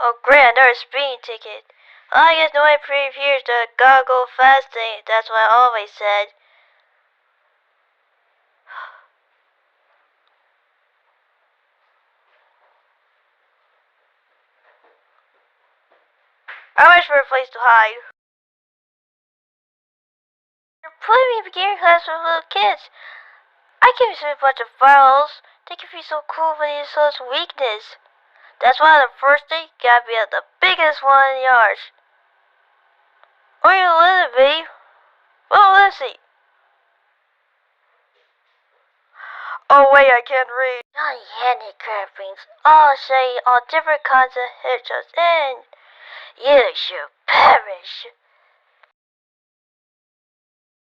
Oh, great, another speeding ticket. Well, I guess nobody prefers the goggle fast thing. That's what I always said. I wish for a place to hide. You're putting me in beginner class with little kids. I can't see a bunch of files. They can be so cool when it's such weakness. That's why the first thing gotta be the biggest one in yours. Or you let it be. Well, let's see. Oh wait, I can't read. Johnny handicraft brings all show you all different kinds of headshots and you should perish.